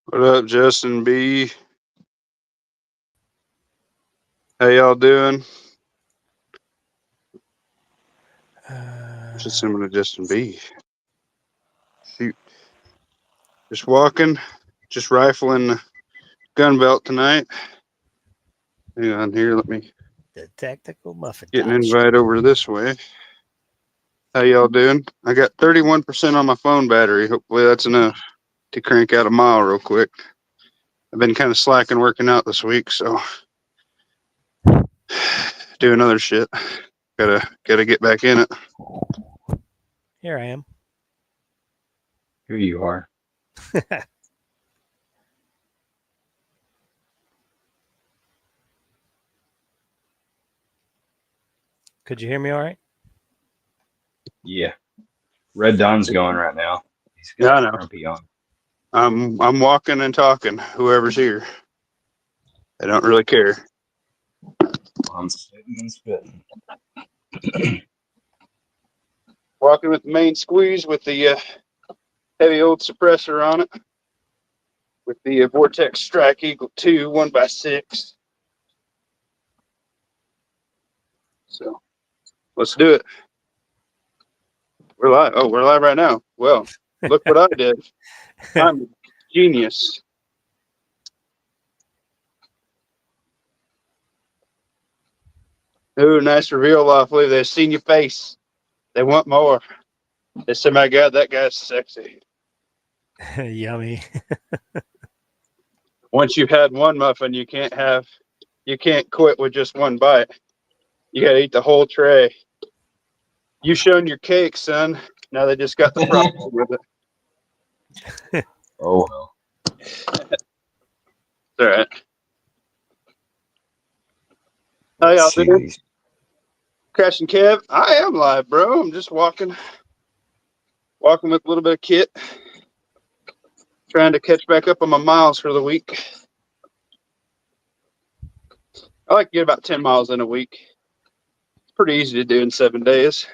What up, Justin B? How y'all doing? Just similar to Justin B. Shoot. Just walking, just rifling the gun belt tonight. Hang on here, let me The tactical muffin get an top. invite over this way. How y'all doing? I got 31% on my phone battery. Hopefully that's enough to crank out a mile real quick. I've been kind of slacking working out this week, so doing other shit. Gotta get back in it. Here I am. Here you are. Could you hear me all right? Yeah. Red Dawn's going right now. He's Yeah, got I know. Grumpy on. I'm walking and talking. Whoever's here, I don't really care. I'm spitting and spitting. Walking with the main squeeze with the heavy old suppressor on it, with the Vortex Strike Eagle 2 1x6. So let's do it. We're live. Oh, we're live right now. Well, look what I did. I'm a genius. Ooh, nice reveal, Lawfully. They've seen your face. They want more. They said, my God, that guy's sexy. Yummy. Once you've had one muffin, you can't quit with just one bite. You got to eat the whole tray. You shown your cake, son. Now they just got the problem with it. Oh, well. It's all right. How y'all Let's see doing? these. Crash and Kev, I am live, bro. I'm just walking with a little bit of kit, trying to catch back up on my miles for the week. I like to get about 10 miles in a week. It's pretty easy to do in 7 days.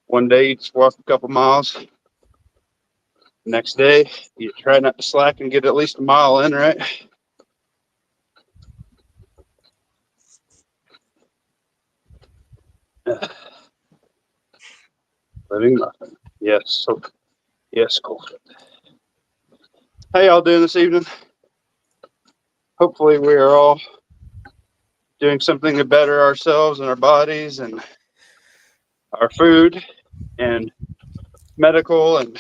One day you just walk a couple miles. Next day you try not to slack and get at least a mile in, right? Living muffin. Yes. So, yes, cool. How y'all doing this evening? Hopefully we are all doing something to better ourselves and our bodies and our food and medical and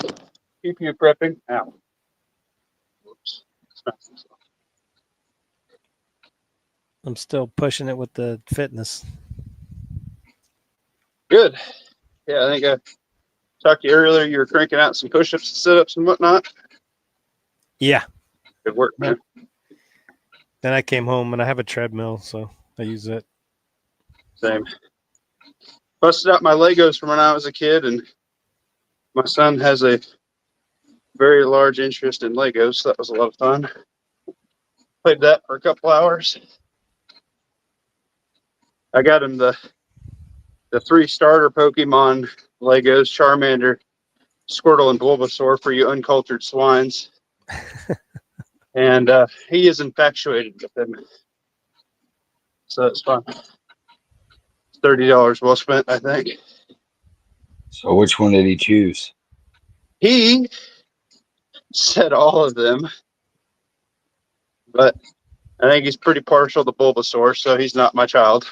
PPU prepping. Ow. Whoops. I'm still pushing it with the fitness. Good. Yeah, I think I talked to you earlier. You were cranking out some push-ups and sit-ups and whatnot. Yeah. Good work, man. Then I came home and I have a treadmill, so I use it. Same. Busted out my Legos from when I was a kid, and my son has a very large interest in Legos, so that was a lot of fun. Played that for a couple hours. I got him the 3 starter Pokemon Legos, Charmander, Squirtle, and Bulbasaur for you uncultured swines. And he is infatuated with them. So it's fun. $30 well spent, I think. So which one did he choose? He said all of them, but I think he's pretty partial to Bulbasaur, so he's not my child.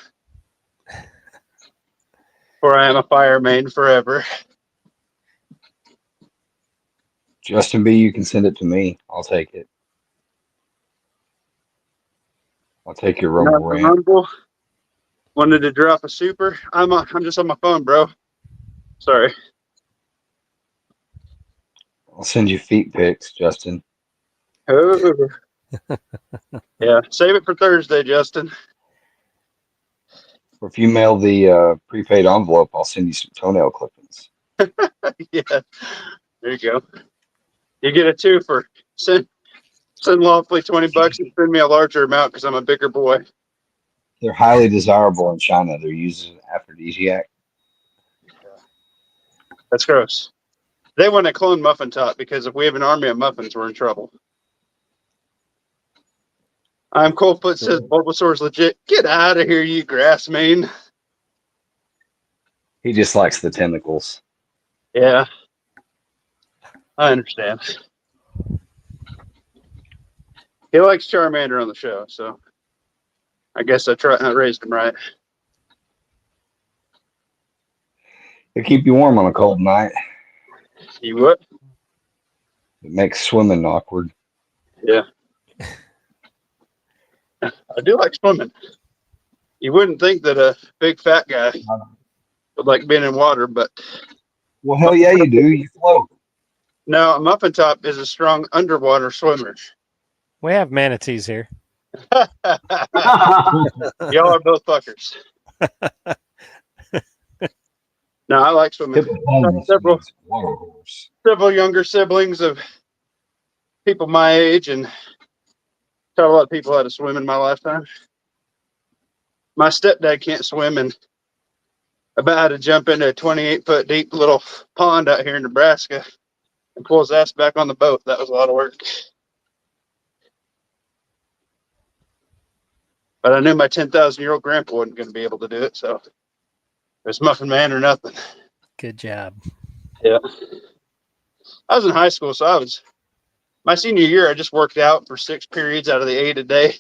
For I am a fire main forever. Justin B, you can send it to me. I'll take it. I'll take your Rumble rant. Rumble wanted to drop a super. I'm just on my phone, bro. Sorry. I'll send you feet pics, Justin. Oh. Yeah, save it for Thursday, Justin. Or if you mail the prepaid envelope, I'll send you some toenail clippings. Yeah, there you go. You get a 2 for send Lawfully $20 and send me a larger amount because I'm a bigger boy. They're highly desirable in China. They're used as an aphrodisiac. That's gross. They want to clone Muffin Top because if we have an army of muffins, we're in trouble. I'm Coldfoot says Bulbasaur's legit. Get out of here, you grass mane. He just likes the tentacles. Yeah, I understand. He likes Charmander on the show, so I guess I raised him right. They keep you warm on a cold night. You what? It makes swimming awkward. Yeah. I do like swimming. You wouldn't think that a big fat guy would like being in water, but Well, hell yeah, you do. You float. no, Muffin Top is a strong underwater swimmer. We have manatees here. Y'all are both fuckers. No, I like swimming. Several younger siblings of people my age, and taught a lot of people how to swim in my lifetime. My stepdad can't swim, and about how to jump into a 28-foot deep little pond out here in Nebraska and pull his ass back on the boat. That was a lot of work. But I knew my 10,000-year-old grandpa wasn't going to be able to do it, so it was Muffin Man or nothing. Good job. Yeah. I was in high school, so my senior year, I just worked out for 6 periods out of the 8 a day.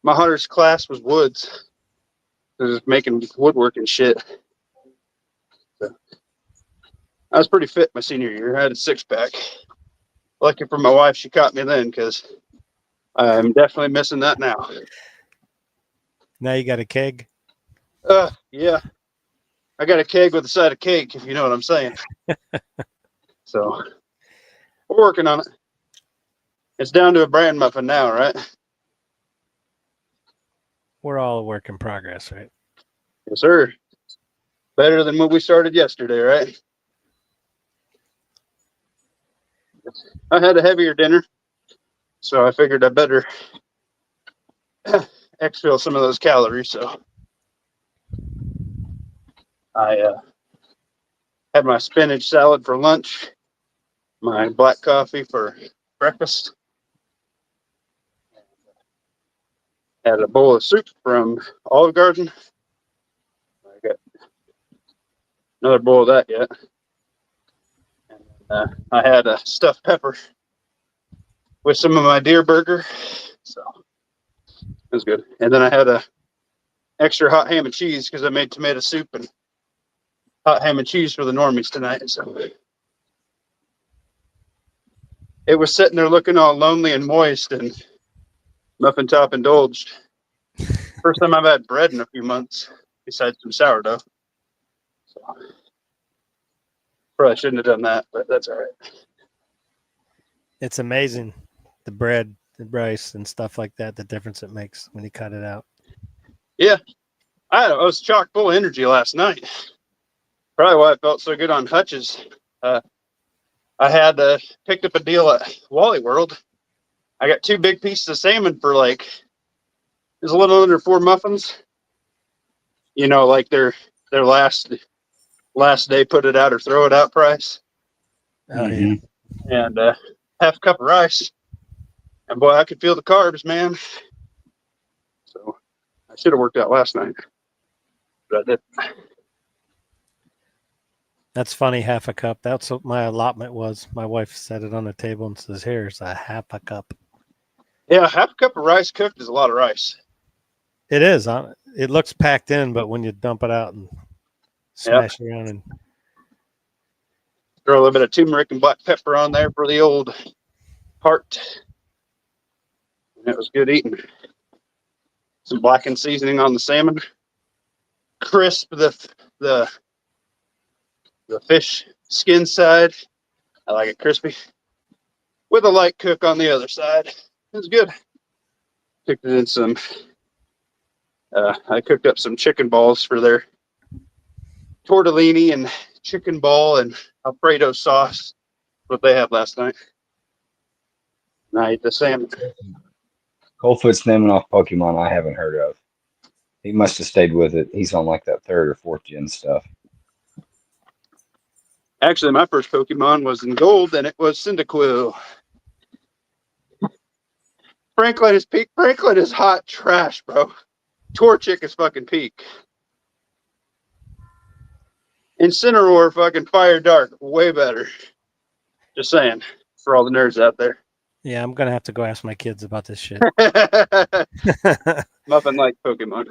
My hardest class was woods. I was making woodworking shit. So, I was pretty fit my senior year. I had a 6-pack. Lucky for my wife, she caught me then, because I'm definitely missing that now. Now you got a keg. Yeah. I got a keg with a side of cake, if you know what I'm saying. So, we're working on it. It's down to a bran muffin now, right? We're all a work in progress, right? Yes, sir. Better than when we started yesterday, right? I had a heavier dinner, so I figured I better exfil some of those calories. So I had my spinach salad for lunch, my black coffee for breakfast, had a bowl of soup from Olive Garden. I got another bowl of that yet. And, I had a stuffed pepper with some of my deer burger, so it was good. And then I had a extra hot ham and cheese because I made tomato soup and hot ham and cheese for the normies tonight. So it was sitting there looking all lonely and moist, and Muffin Top indulged. First time I've had bread in a few months, besides some sourdough. So probably shouldn't have done that, but that's all right. It's amazing the bread, the rice, and stuff like that, the difference it makes when you cut it out. Yeah. I was chock full of energy last night. Probably why I felt so good on Hutch's. I had picked up a deal at Wally World. I got 2 big pieces of salmon for it was a little under 4 muffins. You know, like their last day put it out or throw it out price. Oh, yeah. And half a cup of rice. And boy, I could feel the carbs, man. So I should have worked out last night. But I didn't. That's funny, half a cup. That's what my allotment was. My wife set it on the table and says, here's a half a cup. Yeah, half a cup of rice cooked is a lot of rice. It is. It looks packed in, but when you dump it out and smash it around and throw a little bit of turmeric and black pepper on there for the old heart. And it was good eating. Some blackened seasoning on the salmon. Crisp the fish skin side. I like it crispy. With a light cook on the other side. It was good. Cooked it in some I cooked up some chicken balls for their tortellini and chicken ball and Alfredo sauce. What they had last night. And I ate the salmon. Coldfoot's naming off Pokemon I haven't heard of. He must have stayed with it. He's on like that 3rd or 4th gen stuff. Actually, my first Pokemon was in gold, and it was Cyndaquil. Franklin is peak. Franklin is hot trash, bro. Torchic is fucking peak. Incineroar fucking Fire Dark, way better. Just saying, for all the nerds out there. Yeah, I'm gonna have to go ask my kids about this shit. Nothing like Pokemon.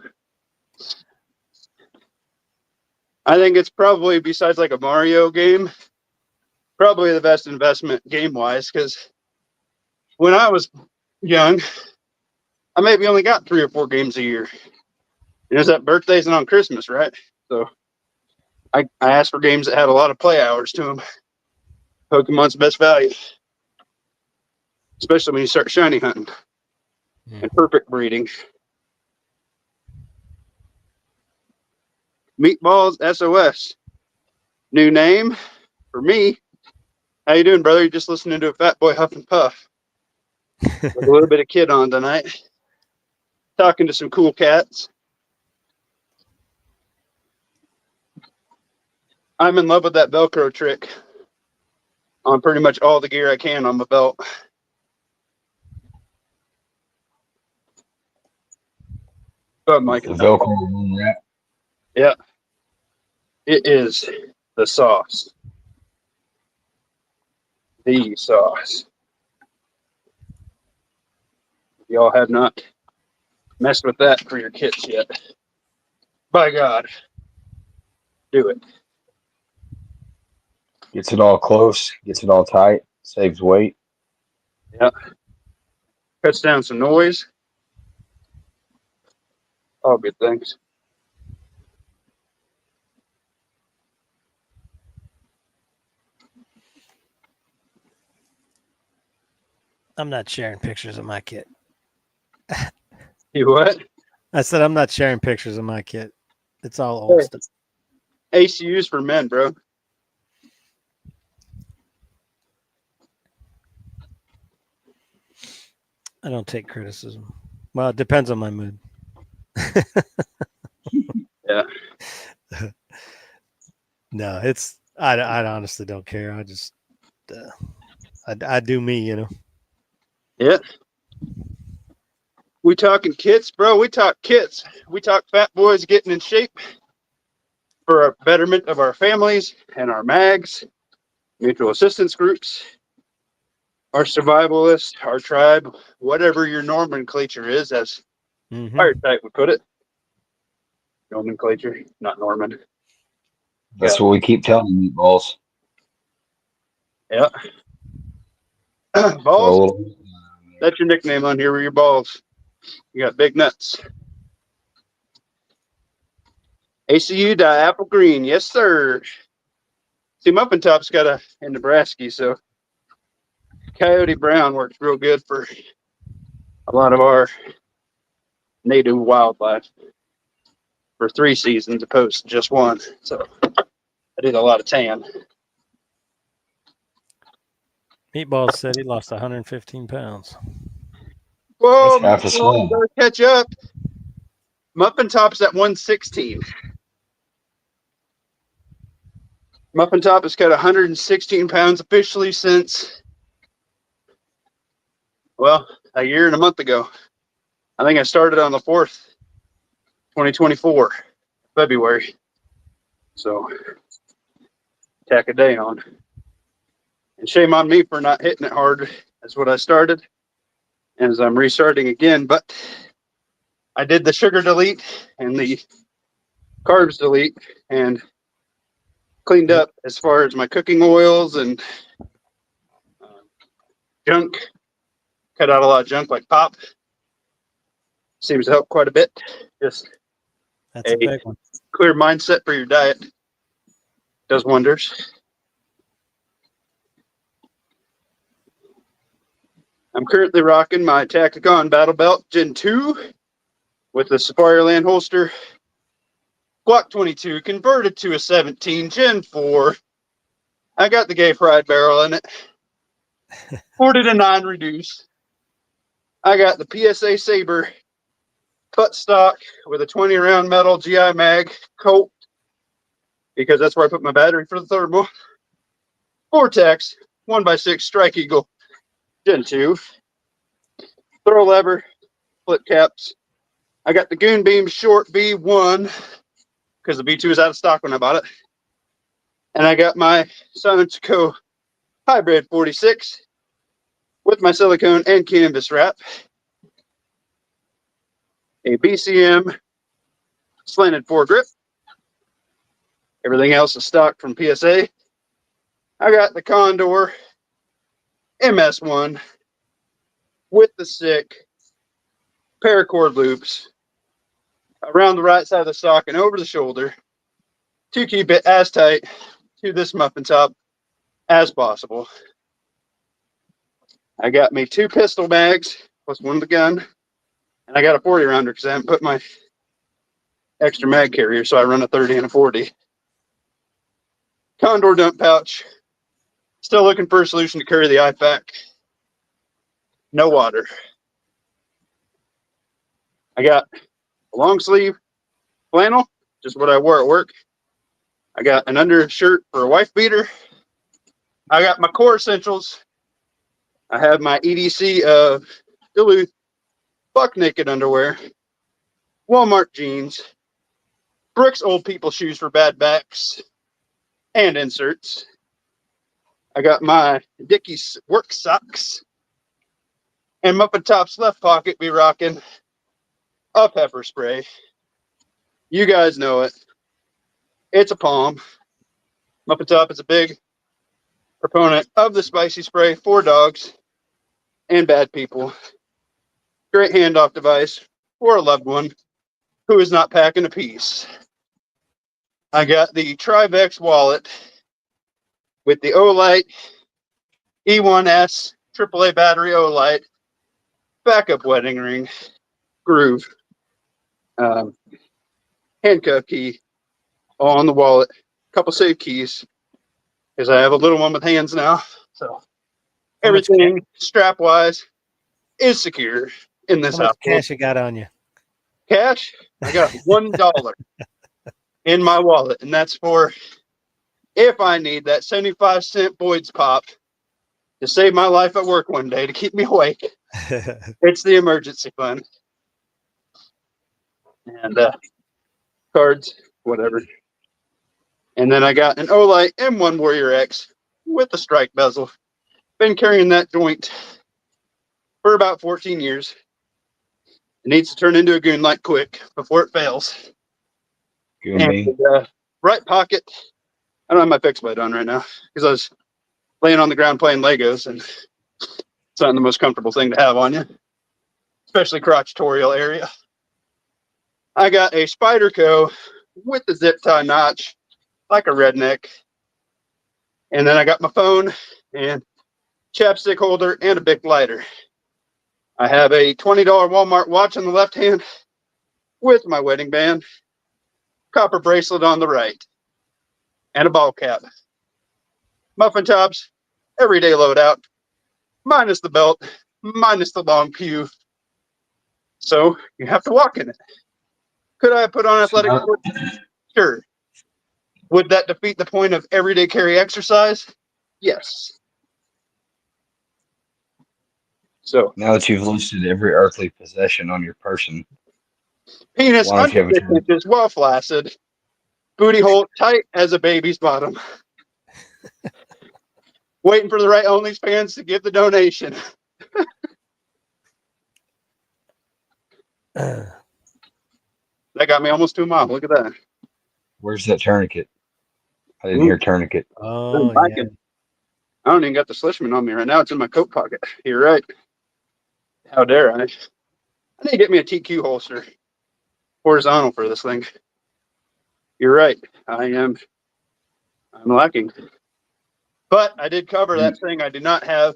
I think it's probably, besides like a Mario game, probably the best investment game-wise, because when I was young, I maybe only got 3 or 4 games a year. It was at birthdays and on Christmas, right? So I asked for games that had a lot of play hours to them. Pokemon's best value. Especially when you start shiny hunting and perfect breeding. Meatballs SOS. New name for me. How you doing, brother? You just listening to a fat boy huff and puff. With a little bit of kid on tonight. Talking to some cool cats. I'm in love with that Velcro trick on pretty much all the gear I can on my belt. Go ahead, Mike. The Velcro wrap. Yeah. It is the sauce. The sauce. Y'all have not messed with that for your kits yet. By God. Do it. Gets it all close, gets it all tight, saves weight. Yeah. Cuts down some noise. All good things. I'm not sharing pictures of my kit. You what? I said I'm not sharing pictures of my kit. It's all old stuff. ACUs for men, bro. I don't take criticism. Well, it depends on my mood. Yeah. No, it's I honestly don't care. I just I do me, you know. Yeah. We talking kits, bro. We talk kits. We talk fat boys getting in shape for our betterment of our families and our mags, mutual assistance groups, our survivalists, our tribe, whatever your nomenclature is, as Fire Type would put it. Nomenclature, not Norman. That's what we keep telling meatballs. Yeah. Balls? That's your nickname on here, were your balls. You got big nuts. ACU apple green, yes sir. See, Muffin Top's got a in Nebraska, so Coyote Brown works real good for a lot of our native wildlife for 3 seasons opposed to just 1. So I did a lot of tan. Meatballs said he lost 115 pounds. Whoa, That's half a swim. better catch up. Muffin Top's at 116. Muffin Top has cut 116 pounds officially since, well, a year and a month ago. I think I started on the 4th, 2024, February. So, tack a day on. And shame on me for not hitting it hard. That's what I started. As I'm restarting again, but I did the sugar delete and the carbs delete and cleaned up as far as my cooking oils and junk. Cut out a lot of junk like pop. Seems to help quite a bit. Just That's a big one. clear mindset for your diet. Does wonders. I'm currently rocking my Tacticon Battle Belt Gen 2 with the Safariland holster. Glock 22 converted to a 17 Gen 4. I got the gay fried barrel in it. 40-9 reduce. I got the PSA Saber butt stock with a 20 round metal GI mag Colt because that's where I put my battery for the thermal. Vortex 1x6 Strike Eagle Gen 2. throw lever, flip caps. I got the Goon Beam Short V1 because the V2 is out of stock when I bought it. And I got my Simon Co Hybrid 46 with my silicone and canvas wrap. A BCM slanted foregrip. Everything else is stock from PSA. I got the Condor MS1 with the sick paracord loops around the right side of the stock and over the shoulder to keep it as tight to this muffin top as possible. I got me 2 pistol mags plus one of the gun, and I got a 40 rounder because I haven't put my extra mag carrier, so I run a 30 and a 40. Condor dump pouch. Still looking for a solution to carry the IFAC. No water. I got a long sleeve flannel, just what I wore at work. I got an undershirt for a wife beater. I got my core essentials. I have my EDC of Duluth buck naked underwear, Walmart jeans, Brooks old people shoes for bad backs, and inserts. I got my Dickies work socks, and Muppet Top's left pocket be rocking a pepper spray. You guys know it. It's a palm. Muppet Top is a big proponent of the spicy spray for dogs and bad people. Great handoff device for a loved one who is not packing a piece. I got the Trivex wallet with the Olight E1S AAA battery Olight backup wedding ring groove handcuff key all on the wallet, couple safe keys because I have a little one with hands now, so everything strap wise is secure in this How much house. cash you got on you? Cash, I got $1 in my wallet, and that's for if I need that 75-cent Boyd's Pop to save my life at work one day to keep me awake. It's the emergency fund. And cards, whatever. And then I got an Olight M1 Warrior X with a strike bezel. Been carrying that joint for about 14 years. It needs to turn into a goon light quick before it fails. Goon And Beam. right pocket, I don't have my fixed blade on right now because I was laying on the ground playing Legos, and it's not the most comfortable thing to have on you, especially crotchatorial area. I got a Spyderco with the zip tie notch, like a redneck. And then I got my phone and chapstick holder and a Bic lighter. I have a $20 Walmart watch on the left hand with my wedding band, copper bracelet on the right, and a ball cap. Muffin tops, everyday loadout, minus the belt, minus the long pew. So you have to walk in it. Could I have put on athletic shorts? Sure. Would that defeat the point of everyday carry exercise? Yes. So Now that you've listed every earthly possession on your person, penis why don't you under have a 6 inches, well flaccid, booty hole tight as a baby's bottom. Waiting for the right OnlyFans to give the donation. That got me almost 2 miles. Look at that. where's that tourniquet? I didn't hear tourniquet. Oh, I yeah. don't even got the Slishman on me right now. It's in my coat pocket. You're right. How dare I? I need to get me a TQ holster. Horizontal for this thing. You're right. I'm lacking. But I did cover that thing. I do not have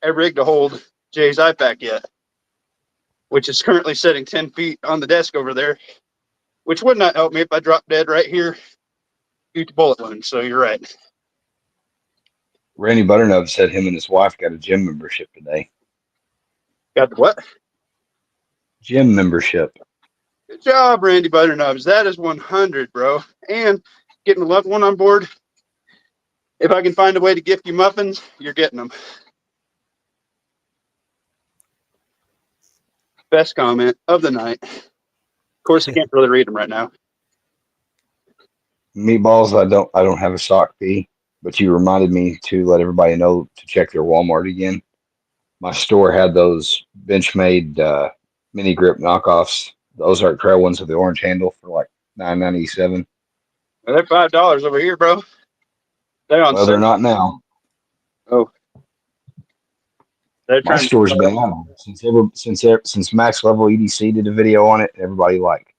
a rig to hold Jay's IFAC yet, which is currently sitting 10 feet on the desk over there, which would not help me if I dropped dead right here due to bullet wounds. So you're right. Randy Butternut said him and his wife got a gym membership today. Got the what? Gym membership. Good job, Randy Butternubs. That is 100, bro. And getting a loved one on board. If I can find a way to gift you muffins, you're getting them. best comment of the night. Of course, I can't really read them right now. Meatballs, I don't have a sock P, but you reminded me to let everybody know to check their Walmart again. My store had those Benchmade mini grip knockoffs, the Ozark Trail ones with the orange handle for like $9.97. They're $5 over here, bro. They're on Well, they're sale. not now. Oh, they're My trying store's to. been on since Max Level EDC did a video on it. Everybody like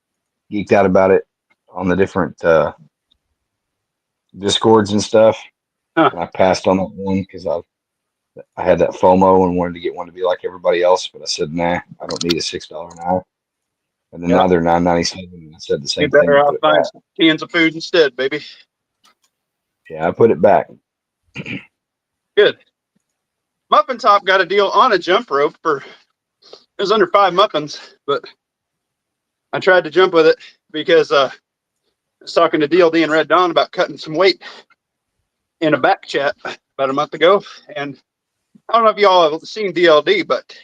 geeked out about it on the different Discords and stuff. Huh. And I passed on that one because I had that FOMO and wanted to get one to be like everybody else, but I said, nah, I don't need a $6 an hour. And then Yep. now they're $9.97, and I said the Be same thing. better and off put it buying back. some cans of food instead, baby. Yeah, I put it back. Good. Muffin Top got a deal on a jump rope for, it was under 5 muffins, but I tried to jump with it because I was talking to DLD and Red Dawn about cutting some weight in a back chat about a month ago. And I don't know if y'all have seen DLD, but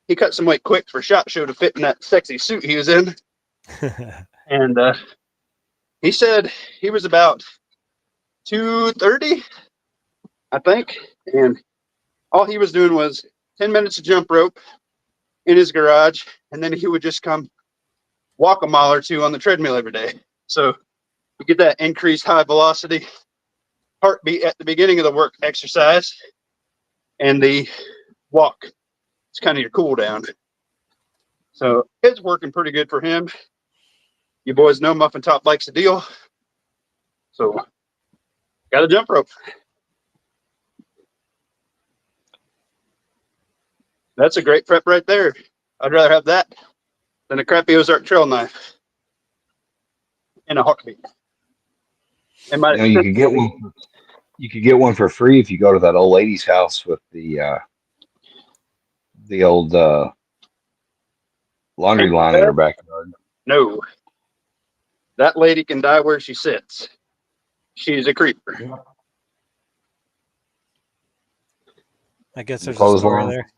he cut some weight quick for SHOT Show to fit in that sexy suit he was in. And he said he was about 230, I think. And all he was doing was 10 minutes of jump rope in his garage. And then he would just come walk a mile or two on the treadmill every day. So you get that increased high velocity heartbeat at the beginning of the work exercise. And the walk, it's kind of your cool down. So it's working pretty good for him. You boys know Muffin Top likes a deal. So got a jump rope. That's a great prep right there. I'd rather have that than a crappy Ozark Trail knife in a heartbeat. You know, you could get one. You could get one for free if you go to that old lady's house with the old laundry line in her backyard. No, that lady can die where she sits. She's a creeper. I guess there's a Close story line. there.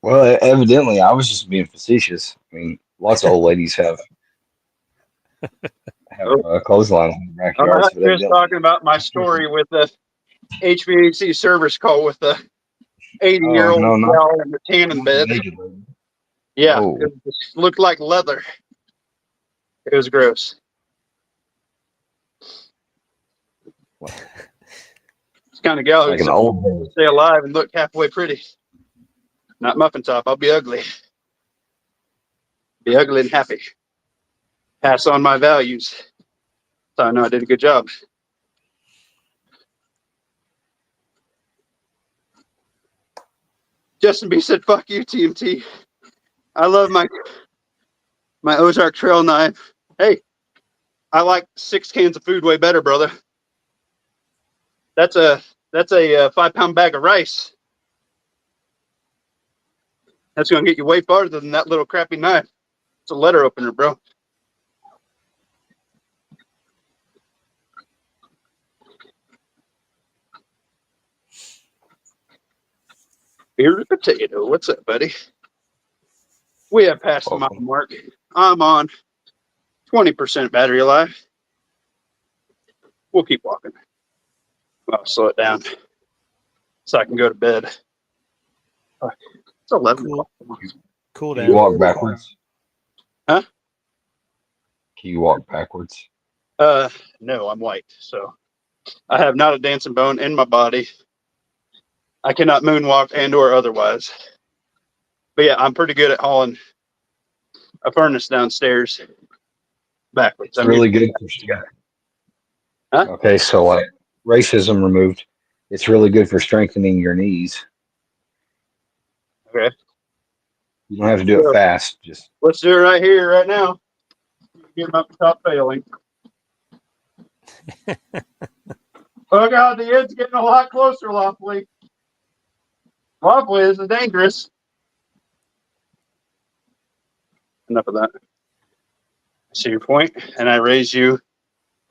Well, evidently, I was just being facetious. I mean, lots of old ladies have clotheslines in their I'm backyards. not but just talking about my story with the HVAC service call with the 80-year-old no, not gal in the tanning bed. naked lady. Yeah, Oh. it just looked like leather. It was gross. What? It's the kind of gal Like who's an old. stay alive and look halfway pretty. Not Muffin Top. I'll be ugly. Be ugly and happy. Pass on my values. So I know I did a good job. Justin B said, "Fuck you, TMT. I love my Ozark Trail knife. Hey, I like 6 cans of food way better, brother. That's a 5-pound bag of rice. That's gonna get you way farther than that little crappy knife. It's a letter opener, bro." Here's a potato. What's up, buddy? We have passed the mile mark. I'm on 20% battery life. We'll keep walking. I'll slow it down so I can go to bed. It's 11 o'clock. Cool Can you down. walk backwards? Huh? Can you walk backwards? No, I'm white, so I have not a dancing bone in my body. I cannot moonwalk and or otherwise. But yeah, I'm pretty good at hauling a furnace downstairs backwards. It's really good for Huh? Okay, so like racism removed. It's really good for strengthening your knees. Okay. You don't have to do it fast. Just Let's do it right here, right now. Get my top failing. Oh God, the end's getting a lot closer, Lawfully. Lawfully, this is dangerous. Enough of that. I see your point, and I raise you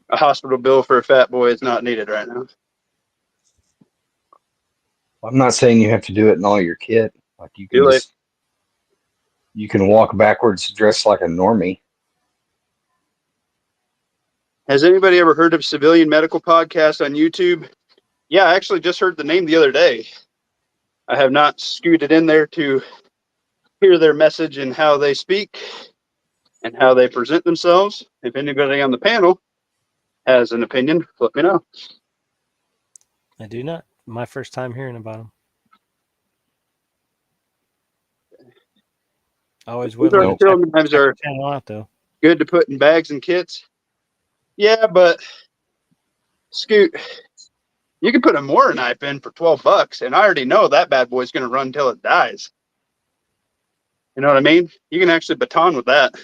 a hospital bill for a fat boy is not needed right now. I'm not saying you have to do it in all your kit. Like you Too can late. you can walk backwards dressed like a normie. Has anybody ever heard of Civilian Medical Podcast on YouTube? Yeah, I actually just heard the name the other day. I have not scooted in there to hear their message and how they speak and how they present themselves. If anybody on the panel has an opinion, let me know. I do not. My first time hearing about them. Always These willing to artificial knives check are the channel out though. good to put in bags and kits. Yeah, but Scoot, you can put a Mora knife in for $12, and I already know that bad boy's going to run till it dies. You know what I mean? You can actually baton with that.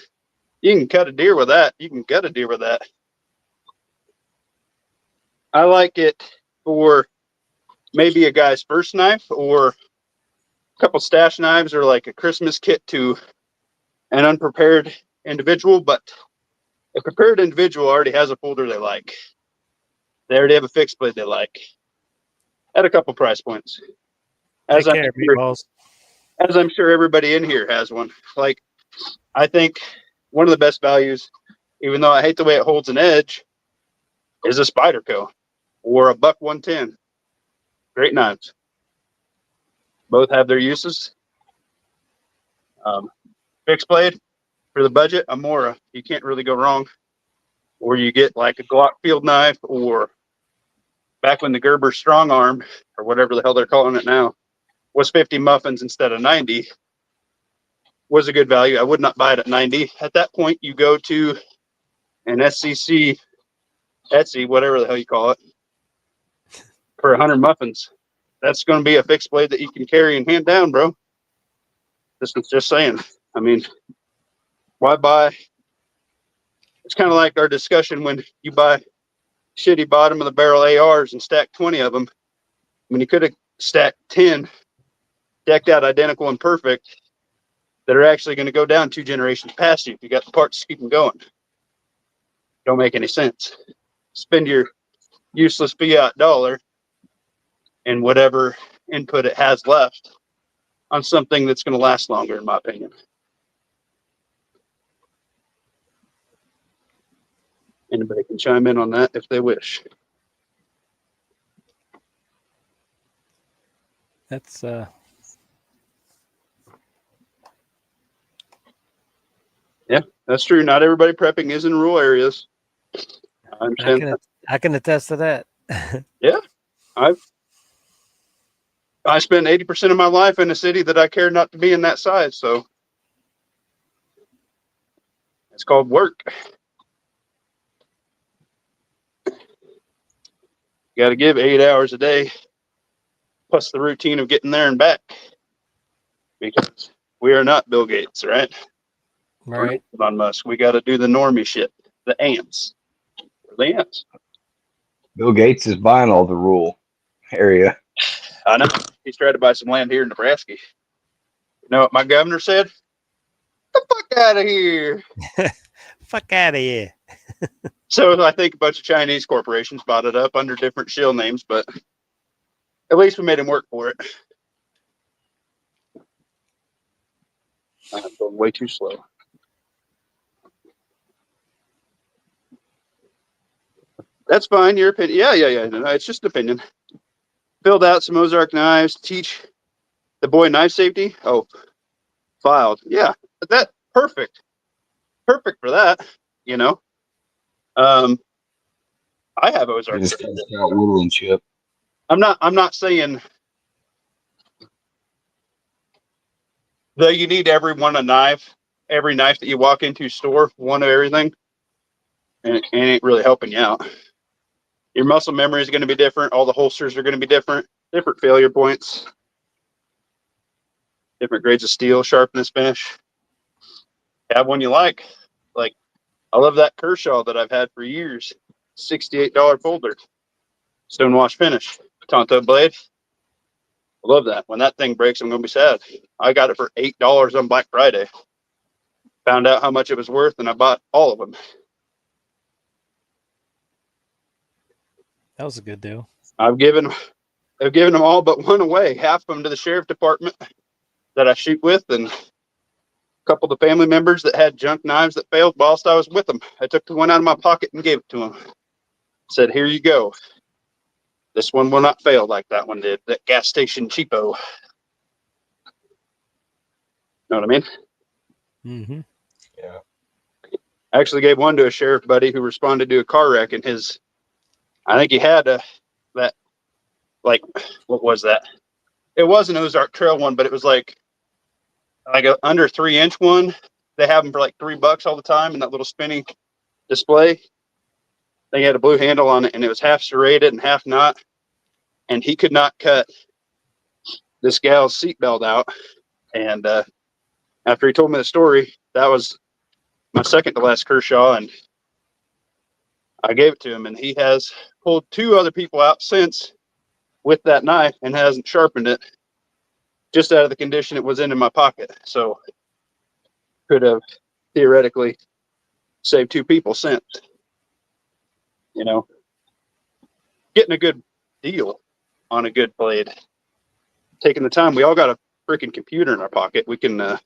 You can cut a deer with that. You can gut a deer with that. I like it for maybe a guy's first knife or a couple stash knives or like a Christmas kit to an unprepared individual. But a prepared individual already has a folder they like. They already have a fixed blade they like at a couple price points. Take care, meatballs. As I'm sure everybody in here has one. Like, I think one of the best values, even though I hate the way it holds an edge, is a Spyderco or a Buck 110. Great knives. Both have their uses. Fixed blade for the budget, a Mora. You can't really go wrong. Or you get like a Glock field knife, or back when the Gerber strong arm, or whatever the hell they're calling it now, was 50 muffins instead of 90, was a good value. I would not buy it at 90. At that point, you go to an SCC, Etsy, whatever the hell you call it, for 100 muffins. That's going to be a fixed blade that you can carry and hand down, bro. This is just saying. I mean, why buy? It's kind of like our discussion when you buy shitty bottom of the barrel ARs and stack 20 of them. I mean, you could have stacked 10 decked out identical and perfect that are actually going to go down 2 generations past you if you got the parts to keep them going. Don't make any sense. Spend your useless fiat dollar and whatever input it has left on something that's going to last longer, in my opinion. Anybody can chime in on that if they wish. That's Yeah, that's true. Not everybody prepping is in rural areas. I understand. I can attest to that. Yeah, I spend 80% of my life in a city that I care not to be in that size. So it's called work. You got to give 8 hours a day, plus the routine of getting there and back. Because we are not Bill Gates, right? Right. Elon Musk. We got to do the normie shit. The ants. We're the ants. Bill Gates is buying all the rural area. I know. He's tried to buy some land here in Nebraska. You know what my governor said? Get the fuck out of here. Fuck out of here. So I think a bunch of Chinese corporations bought it up under different shill names, but at least we made him work for it. I'm going way too slow. That's fine. Your opinion. Yeah. No, it's just an opinion. Filled out some Ozark knives. Teach the boy knife safety. Oh, filed. Yeah, but that perfect. Perfect for that. You know. I have Ozark. Just out whittling chip. I'm not saying that you need every knife that you walk into store, one of everything, and it ain't really helping you out. Your muscle memory is going to be different. All the holsters are going to be different failure points, different grades of steel, sharpness, finish. Have one you like. Like, I love that Kershaw that I've had for years. $68 folder. Stonewash finish. Tonto blade. I love that. When that thing breaks, I'm going to be sad. I got it for $8 on Black Friday. Found out how much it was worth, and I bought all of them. That was a good deal. I've given them all but one away. Half of them to the sheriff department. that I shoot with, and a couple of the family members that had junk knives that failed whilst I was with them. I took the one out of my pocket and gave it to them. Said, "Here you go. This one will not fail like that one did. That gas station cheapo." Know what I mean? Mm-hmm. Yeah. I actually gave one to a sheriff buddy who responded to a car wreck, and I think he had that, like, what was that? It was an Ozark Trail one, but it was like a under 3-inch one. They have them for like $3 all the time in that little spinning display. They had a blue handle on it, and it was half serrated and half not. And he could not cut this gal's seatbelt out. And after he told me the story, that was my second to last Kershaw, and I gave it to him. And he has pulled 2 other people out since with that knife and hasn't sharpened it, just out of the condition it was in my pocket. So could have theoretically saved 2 people since. You know, getting a good deal on a good blade, taking the time. We all got a freaking computer in our pocket. We can do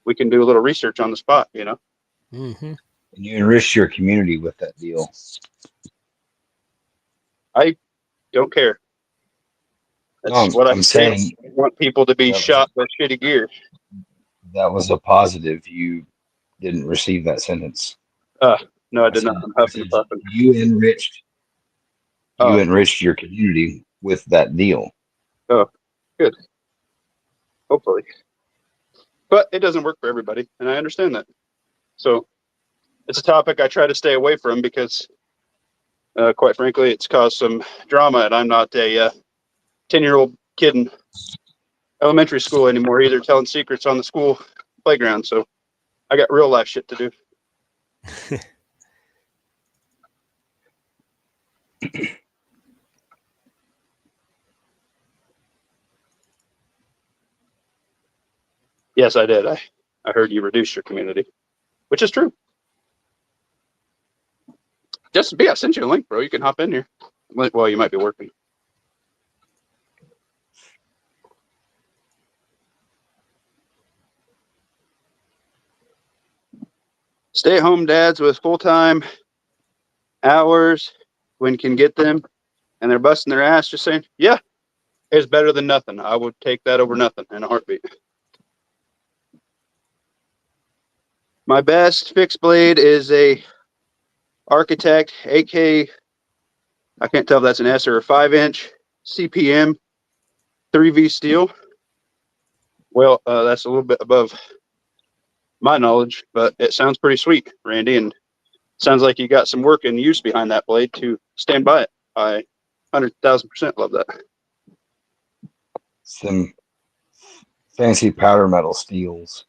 a little research on the spot, you know. Mm-hmm. And you enriched your community with that deal. I don't care. That's No, what I'm say. saying I want people to be that was, shot with shitty gear. that was a positive. You didn't receive that sentence. No, I I did said, not. I'm huffing and puffing. you enriched Oh. your community with that deal. Oh, good. Hopefully. But it doesn't work for everybody, and I understand that. So it's a topic I try to stay away from because, quite frankly, it's caused some drama, and I'm not a 10-year-old kid in elementary school anymore either, telling secrets on the school playground. So I got real life shit to do. Yes, I did. I heard you reduced your community, which is true. Justin B, I sent you a link, bro. You can hop in here. Well, you might be working. Stay-at-home dads with full-time hours when can get them, and they're busting their ass just saying, yeah, it's better than nothing. I would take that over nothing in a heartbeat. My best fixed blade is a Architect AK, I can't tell if that's an S or a 5-inch CPM 3V steel. Well, that's a little bit above my knowledge, but it sounds pretty sweet, Randy, and sounds like you got some work and use behind that blade to stand by it. I 100,000% love that. Some fancy powder metal steels.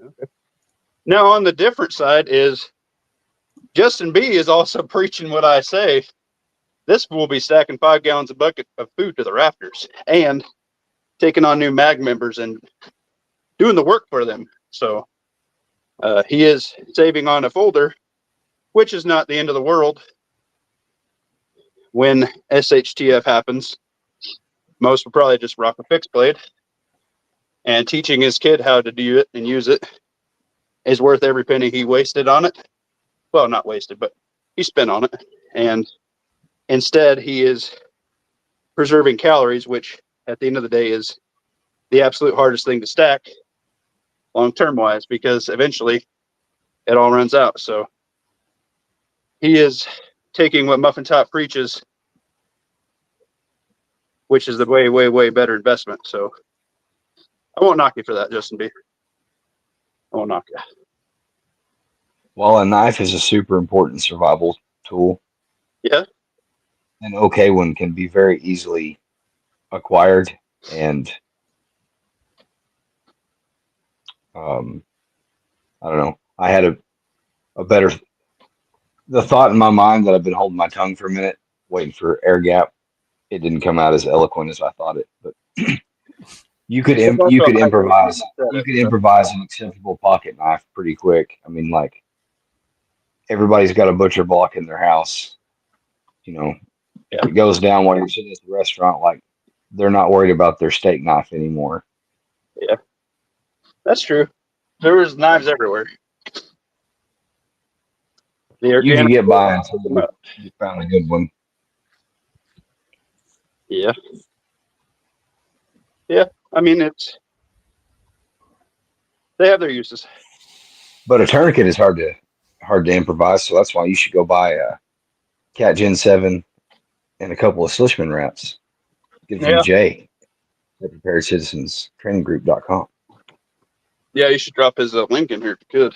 Okay. Now, on the different side is Justin B is also preaching what I say. This will be stacking 5 gallons a bucket of food to the rafters and taking on new MAG members and doing the work for them. So he is saving on a folder, which is not the end of the world. When SHTF happens, most will probably just rock a fixed blade, and teaching his kid how to do it and use it is worth every penny he wasted on it. Well, not wasted, but he spent on it. And instead, he is preserving calories, which at the end of the day is the absolute hardest thing to stack long-term wise, because eventually it all runs out. So he is taking what Muffin Top preaches, which is the way, way, way better investment. So I won't knock you for that, Justin B. I won't knock you. Well, a knife is a super important survival tool. Yeah. An okay one can be very easily acquired, and I don't know. I had a better the thought in my mind that I've been holding my tongue for a minute, waiting for air gap. It didn't come out as eloquent as I thought it, but you could improvise an acceptable pocket knife pretty quick. I mean, like, everybody's got a butcher block in their house. You know, Yeah. It goes down while you're sitting at the restaurant. Like, they're not worried about their steak knife anymore. Yeah, that's true. There was knives everywhere. The You organic. can get by until you found a good one. Yeah. Yeah. I mean, they have their uses. But a tourniquet is hard to improvise, so that's why you should go buy a Cat Gen 7 and a couple of Slishman wraps. Get it from Yeah. Jay at preparedcitizenstrainingroup.com. Yeah, you should drop his link in here if you could.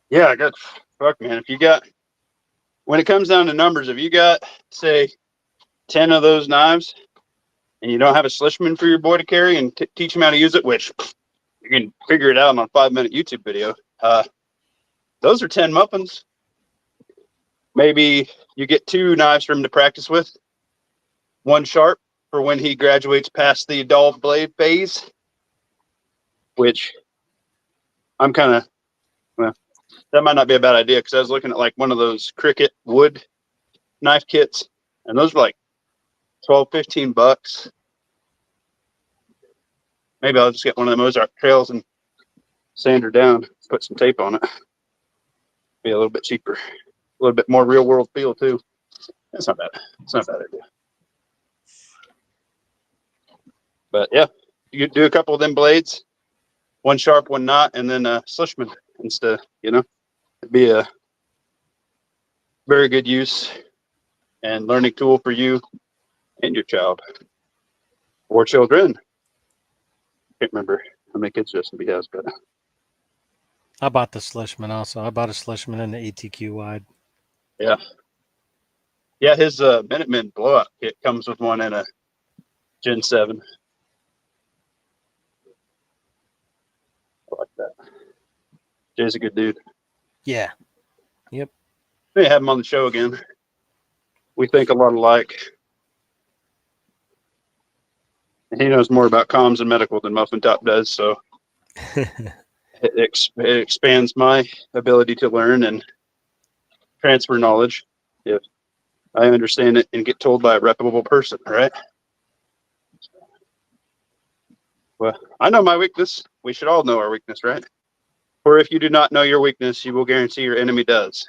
Yeah, I got, fuck, man. When it comes down to numbers, if you got, say, 10 of those knives and you don't have a Slishman for your boy to carry and teach him how to use it, which you can figure it out on a 5-minute YouTube video, those are 10 muffins. Maybe you get 2 knives for him to practice with, 1 sharp for when he graduates past the dull blade phase, which I'm kind of, well, that might not be a bad idea because I was looking at like one of those Cricut wood knife kits, and those were like $12-15. Maybe I'll just get one of them Ozark Trails and sand her down, put some tape on it. Be a little bit cheaper, a little bit more real world feel too. That's not bad. It's not a bad idea. But yeah, you could do a couple of them blades, 1 sharp, 1 not, and then a Slishman instead. It'd be a very good use and learning tool for you and your child or children. Can't remember how many kids Justin B has, but I bought the Slishman also. I bought a Slishman and the ATQ wide. yeah. Yeah, his Minuteman blowout kit comes with one and a Gen 7. I like that. Jay's a good dude. Yeah. We may have him on the show again. We think a lot alike. And he knows more about comms and medical than Muffin Top does, so it expands my ability to learn and transfer knowledge if I understand it and get told by a reputable person, right? Well, I know my weakness. We should all know our weakness, right? For if you do not know your weakness, you will guarantee your enemy does.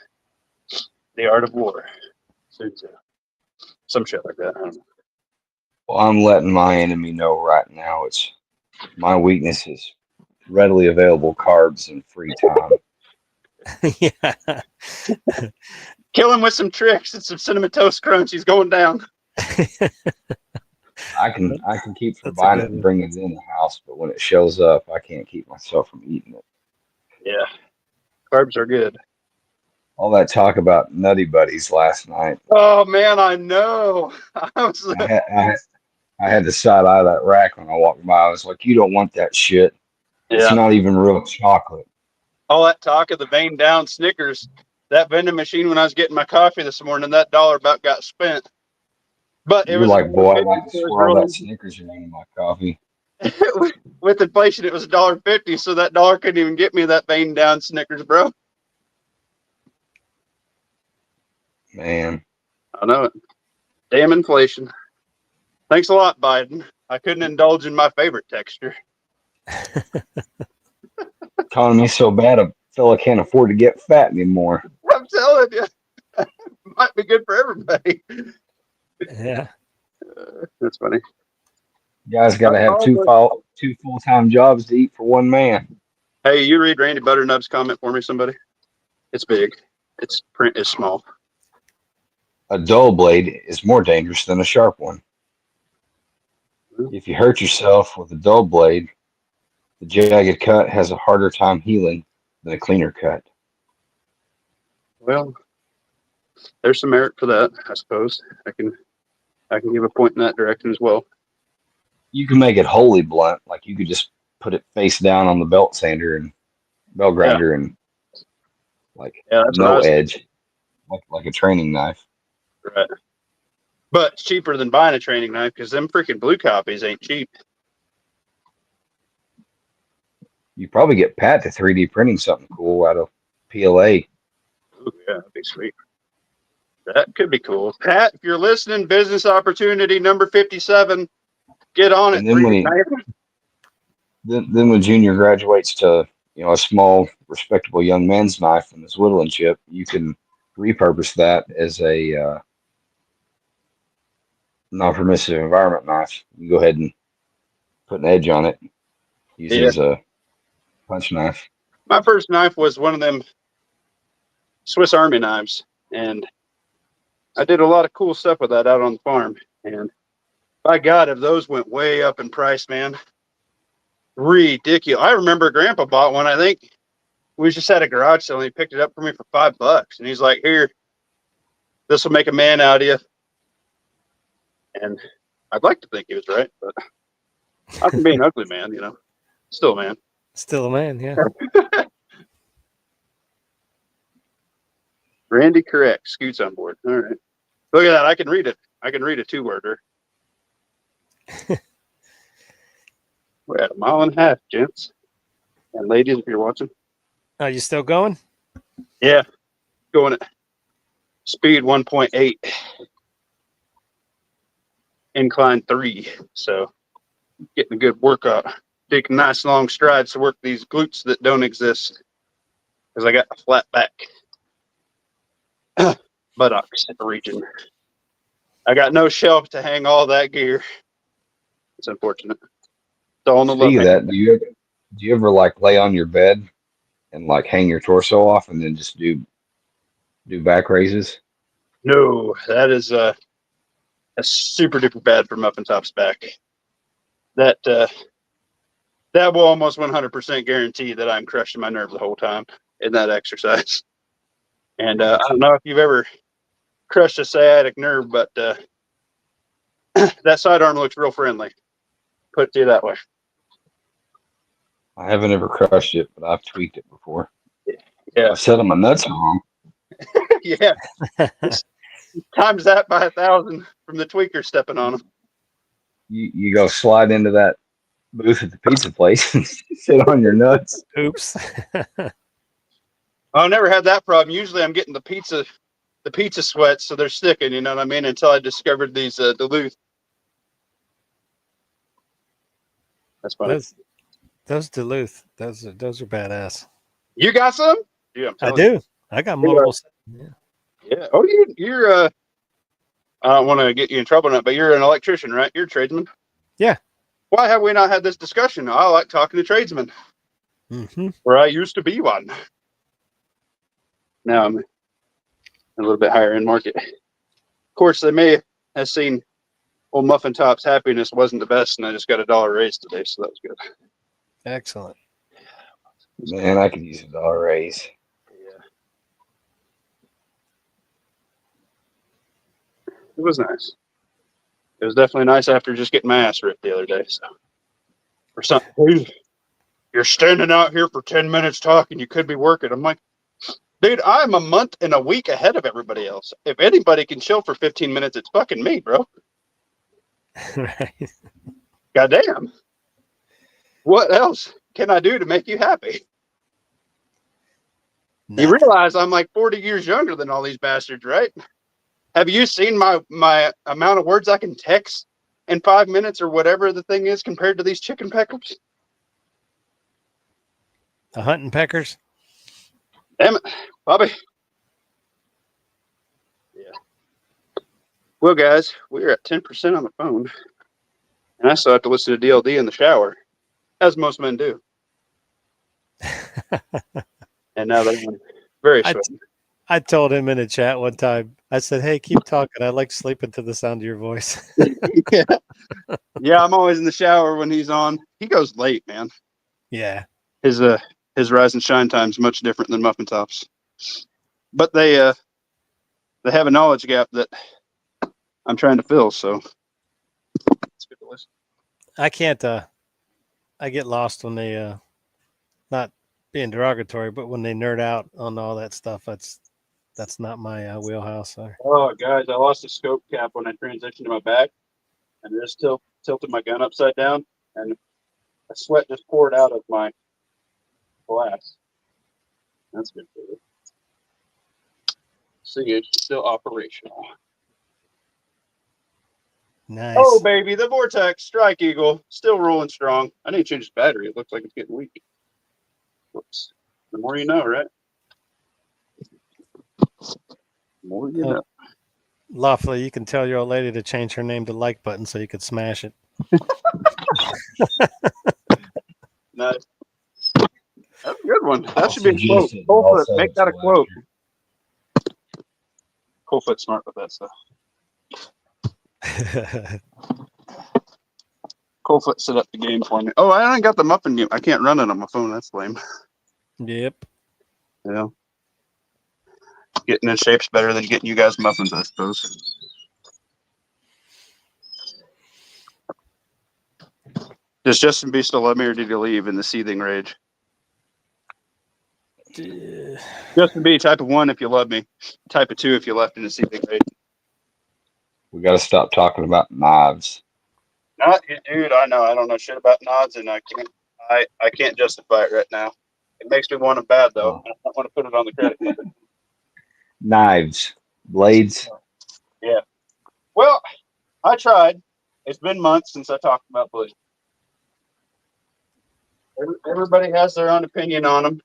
The Art of War. Some shit like that. I don't know. Well, I'm letting my enemy know right now. It's my weakness is readily available carbs and free time. Yeah. Kill him with some tricks and some cinnamon toast crunch. He's going down. I can keep from That's a buying good it and one. bringing it in the house, but when it shows up, I can't keep myself from eating it. Yeah. Carbs are good. All that talk about Nutty Buddies last night. Oh, man, I know. I had to side eye that rack when I walked by. I was like, you don't want that shit. It's Yeah. not even real chocolate. All that talk of the vein down Snickers, that vending machine when I was getting my coffee this morning, that $1 about got spent. But it You're was like, boy, I'd $1.50, like to so it was swirl really- that Snickers around in my coffee. with inflation, it was $1.50, so that dollar couldn't even get me that vein down Snickers, bro. Man, I know it. Damn inflation. Thanks a lot, Biden. I couldn't indulge in my favorite texture. economy's so bad a fella can't afford to get fat anymore. I'm telling you, might be good for everybody. Yeah. That's funny. You guys got to have two full-time jobs to eat for one man. Hey, you read Randy Butternut's comment for me, somebody? It's big. Its print is small. A dull blade is more dangerous than a sharp one. If you hurt yourself with a dull blade, the jagged cut has a harder time healing than a cleaner cut. Well, there's some merit for that, I suppose. I can give a point in that direction as well. You can make it wholly blunt, like you could just put it face down on the belt sander and belt grinder and like that's what I no was edge, like a training knife. right. But it's cheaper than buying a training knife because them freaking blue copies ain't cheap. You probably get Pat to 3D printing something cool out of PLA. Ooh, yeah, that'd be sweet. That could be cool. Pat, if you're listening, business opportunity number 57, get on it. And then then when Junior graduates to, a small, respectable young man's knife and his whittling chip, you can repurpose that as a non-permissive environment knife. You go ahead and put an edge on it, use it Yeah. as a punch knife. My first knife was one of them Swiss Army knives, and I did a lot of cool stuff with that out on the farm. And by God, if those went way up in price, man, ridiculous. I remember Grandpa bought one. I think we was just at a garage sale, and he picked it up for me for $5, and he's like, "Here, this will make a man out of you." And I'd like to think he was right, but I can be an ugly man, still, man. Still a man, yeah. Randy, correct. Scoots on board. All right. Look at that. I can read it. I can read a 2-worder. We're at 1.5 miles, gents and ladies, if you're watching. Are you still going? Yeah, going at speed 1.8, incline 3. So getting a good workout. Taking nice long strides to work these glutes that don't exist because I got a flat back. Buttocks region. I got no shelf to hang all that gear. It's unfortunate. It's all on the Speaking of left. that, do you ever like lay on your bed and like hang your torso off and then just do back raises? No, that is that's super duper bad for Muffin Top's back. That will almost 100% guarantee that I'm crushing my nerve the whole time in that exercise. And I don't know if you've ever crushed a sciatic nerve, but that sidearm looks real friendly. Put it to you that way. I haven't ever crushed it, but I've tweaked it before. Yeah. I set on my nuts wrong. Yeah. Times that by 1,000 from the tweaker stepping on them. You go slide into that booth at the pizza place and sit on your nuts. Oops. I never had that problem. Usually I'm getting the pizza sweats, so they're sticking, you know what I mean? Until I discovered these Duluth. That's funny. Those Duluth, those are badass. You got some? Yeah, I do. I got multiple. Yeah. Yeah. Oh, you're I don't want to get you in trouble, but you're an electrician, right? You're a tradesman. Yeah. Why have we not had this discussion? I like talking to tradesmen. Mm-hmm. Where I used to be one. Now I'm a little bit higher end market. Of course, they may have seen old Muffin Top's happiness wasn't the best, and I just got $1 raise today, so that was good. Excellent. Man, I could use $1 raise. Yeah. It was nice. It was definitely nice after just getting my ass ripped the other day. So, or something. You're standing out here for 10 minutes talking. You could be working. I'm like, dude, I'm a month and a week ahead of everybody else. If anybody can chill for 15 minutes, it's fucking me, bro. Right. Goddamn. What else can I do to make you happy? Nothing. You realize I'm like 40 years younger than all these bastards, right? Have you seen my amount of words I can text in 5 minutes or whatever the thing is compared to these chicken peckers? The hunting peckers? Damn it, Bobby. Yeah. Well, guys, we're at 10% on the phone. And I still have to listen to DLD in the shower, as most men do. And now they're very sweaty. I told him in a chat one time, I said, hey, keep talking. I like sleeping to the sound of your voice. Yeah. Yeah, I'm always in the shower when he's on. He goes late, man. Yeah. His rise and shine time is much different than Muffin Tops. But they have a knowledge gap that I'm trying to fill, so it's good to listen. I can't I get lost when they not being derogatory, but when they nerd out on all that stuff, that's not my wheelhouse. Oh, guys, I lost the scope cap when I transitioned to my back, and I just tilted my gun upside down, and a sweat just poured out of my glass. That's good for it. See, it's still operational. Nice. Oh, baby, the Vortex Strike Eagle still rolling strong. I need to change the battery. It looks like it's getting weak. Whoops. The more you know, right? The more you know. Lawfully, you can tell your old lady to change her name to Like Button so you could smash it. Nice. That's a good one. That should be a Also quote. just as Coldfoot, also make to that a last quote. year. Coldfoot's smart with that stuff. Coldfoot set up the game for me. Oh, I ain't got the muffin game. I can't run it on my phone. That's lame. Yep. Yeah. Getting in shape's better than getting you guys muffins, I suppose. Does Justin B still love me, or did he leave in the seething rage? Justin B, type of 1 if you love me. Type of 2 if you left in the seething rage. We got to stop talking about knives. Not, dude, I know. I don't know shit about nods, and I can't justify it right now. It makes me want them bad, though. Oh. I don't want to put it on the credit card. Knives, blades. Yeah. Well, I tried. It's been months since I talked about blades. Everybody has their own opinion on them,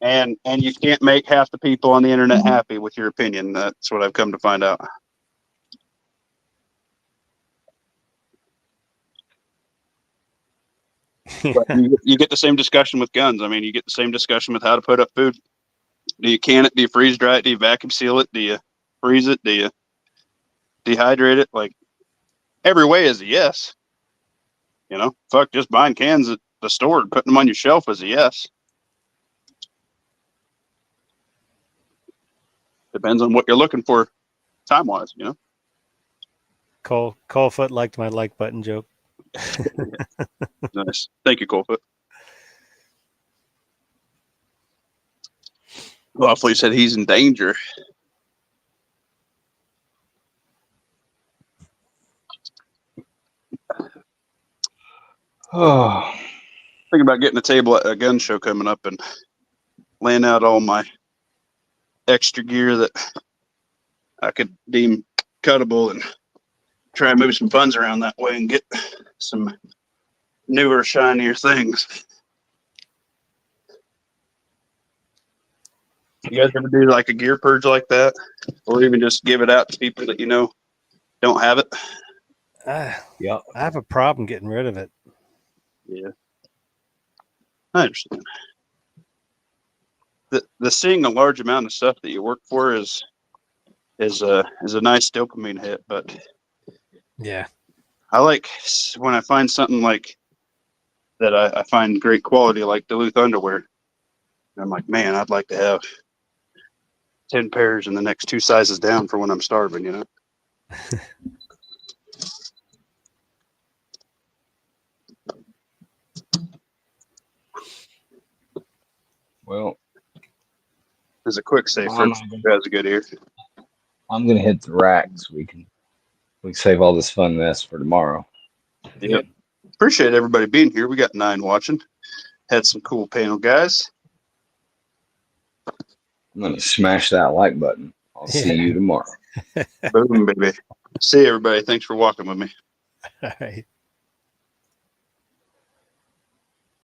and you can't make half the people on the internet happy with your opinion. That's what I've come to find out. But you get the same discussion with guns. I mean, you get the same discussion with how to put up food. Do you can it? Do you freeze dry it? Do you vacuum seal it? Do you freeze it? Do you dehydrate it? Like, every way is a yes. You know, fuck, just buying cans at the store and putting them on your shelf is a yes. Depends on what you're looking for time wise, you know. Coldfoot liked my Like Button joke. Nice. Thank you, Coldfoot. Lawfully said he's in danger. Oh, Thinking about getting a table at a gun show coming up and laying out all my extra gear that I could deem cuttable and try and move some funds around that way and get some newer, shinier things. You guys ever do like a gear purge like that? Or even just give it out to people that you know don't have it? yep. I have a problem getting rid of it. Yeah. I understand. The seeing a large amount of stuff that you work for is a nice dopamine hit, but Yeah. I like when I find something like that I find great quality, like Duluth underwear. And I'm like, man, I'd like to have 10 pairs in the next 2 sizes down for when I'm starving, you know? Well, There's a quick save for I'm who has a good ear. gonna hit the rack so we can save all this fun mess for tomorrow. Yep. Appreciate everybody being here. We got 9 watching. Had some cool panel guys. I'm gonna smash that like button. I'll see you tomorrow. Boom, baby. See you, everybody. Thanks for walking with me. All right.